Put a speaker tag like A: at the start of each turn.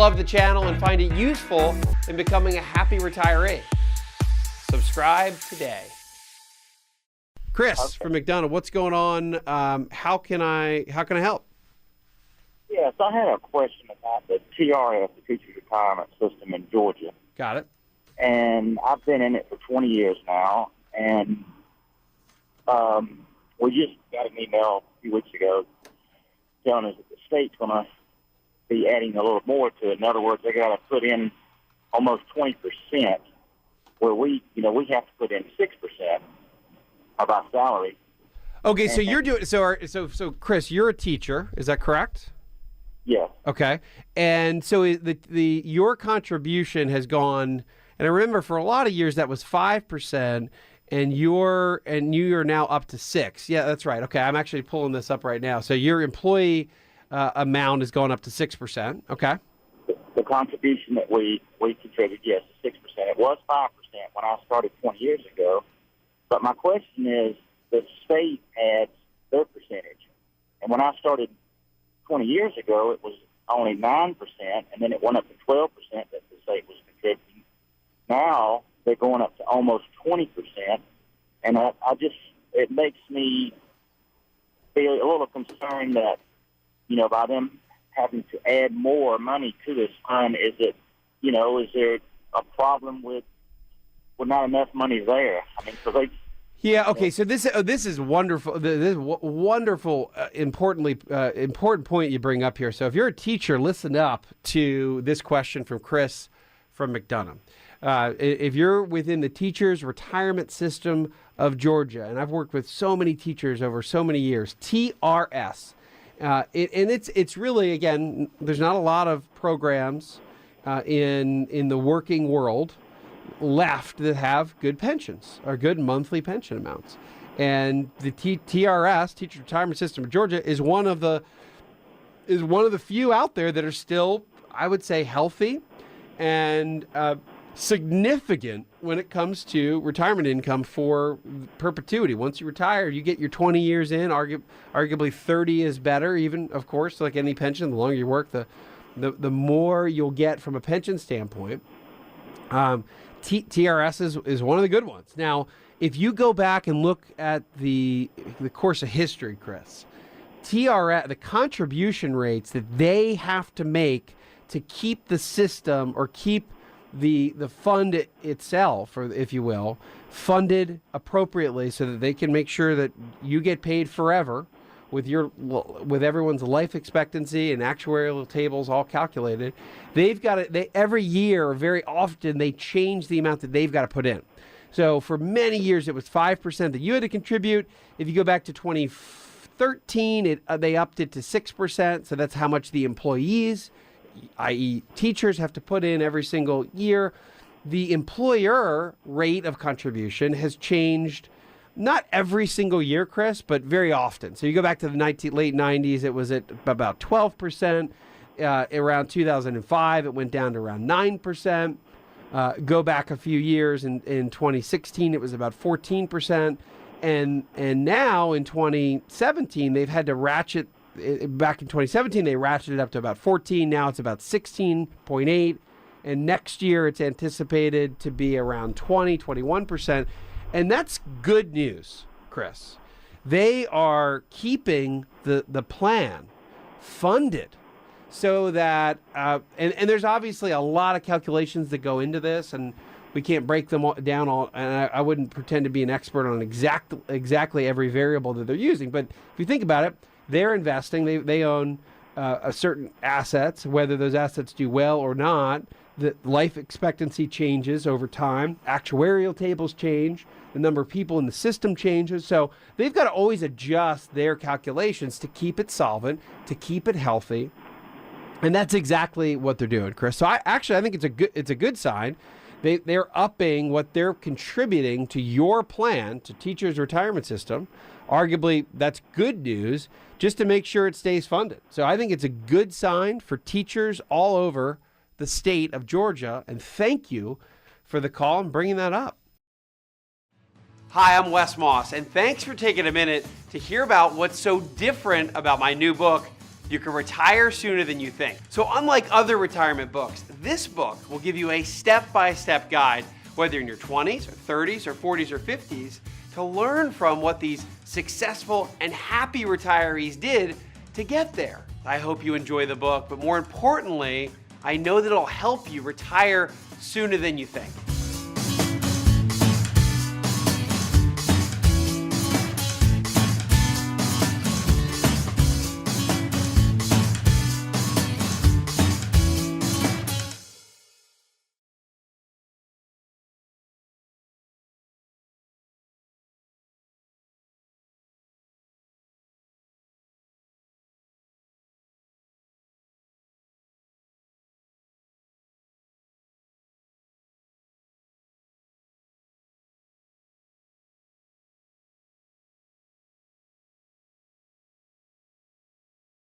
A: love the channel and find it useful in becoming a happy retiree. Subscribe today. Chris from McDonough, what's going on? How can I help?
B: Yes, I had a question about the TRS, the Teacher Retirement System in Georgia.
A: Got it. And
B: I've been in it for 20 years now, and we just got an email a few weeks ago telling us that the state's going to be adding a little more to it. In other words, they got to put in almost 20%, where we have to put in 6% of our salary.
A: Okay, so you're doing so Chris, you're a teacher, is that correct?
B: Yes.
A: Okay, and so your contribution has gone, and I remember for a lot of years that was 5%, and you are now up to 6%. Yeah, that's right. Okay, I'm actually pulling this up right now. So your employee amount is going up to 6%. Okay.
B: The contribution that we contributed, yes, is 6%. It was 5% when I started 20 years ago. But my question is, the state adds their percentage. And when I started 20 years ago, it was only 9%, and then it went up to 12% that the state was contributing. Now they're going up to almost 20%, and it makes me feel a little concerned that, by them having to add more money to this fund, is there a problem with not enough money there? I mean, because they.
A: Yeah. Okay. So this is wonderful. This is wonderful. Important point you bring up here. So if you're a teacher, listen up to this question from Chris from McDonough. If you're within the Teachers Retirement System of Georgia, and I've worked with so many teachers over so many years, TRS, and it's really, again, there's not a lot of programs in the working world left that have good pensions or good monthly pension amounts, and the TRS, Teacher Retirement System of Georgia, is one of the few out there that are still, I would say, healthy and significant when it comes to retirement income for perpetuity. Once you retire, you get your 20 years in. Arguably 30 is better, even, of course, like any pension. The longer you work, the more you'll get from a pension standpoint. TRS is one of the good ones. Now, if you go back and look at the course of history, Chris, TRS, the contribution rates that they have to make to keep the system or keep the fund itself, or if you will, funded appropriately so that they can make sure that you get paid forever with everyone's life expectancy and actuarial tables all calculated. They've got every year, very often, they change the amount that they've got to put in. So for many years, it was 5% that you had to contribute. If you go back to 2013, they upped it to 6%. So that's how much the employees, i.e. teachers, have to put in every single year. The employer rate of contribution has changed, not every single year, Chris, but very often. So you go back to the late 90s, it was at about 12%. Around 2005, it went down to around 9%. Go back a few years, in 2016, it was about 14%. And now in 2017, they've had to ratchet. Back in 2017, they ratcheted up to about 14. Now it's about 16.8. And next year, it's anticipated to be around 21%. And that's good news, Chris. They are keeping the plan funded so that, and there's obviously a lot of calculations that go into this, and we can't break them down all, and I wouldn't pretend to be an expert on exactly every variable that they're using. But if you think about it, they're investing, they own a certain assets, whether those assets do well or not. The life expectancy changes over time. Actuarial tables change. The number of people in the system changes. So they've got to always adjust their calculations to keep it solvent, to keep it healthy. And that's exactly what they're doing, Chris. So I think it's a good sign. They're upping what they're contributing to your plan, to Teachers Retirement System. Arguably, that's good news, just to make sure it stays funded. So I think it's a good sign for teachers all over the state of Georgia. And thank you for the call and bringing that up. Hi, I'm Wes Moss, and thanks for taking a minute to hear about what's so different about my new book, You can retire sooner than you think. So unlike other retirement books, this book will give you a step-by-step guide, whether you're in your 20s or 30s or 40s or 50s, to learn from what these successful and happy retirees did to get there. I hope you enjoy the book, but more importantly, I know that it'll help you retire sooner than you think.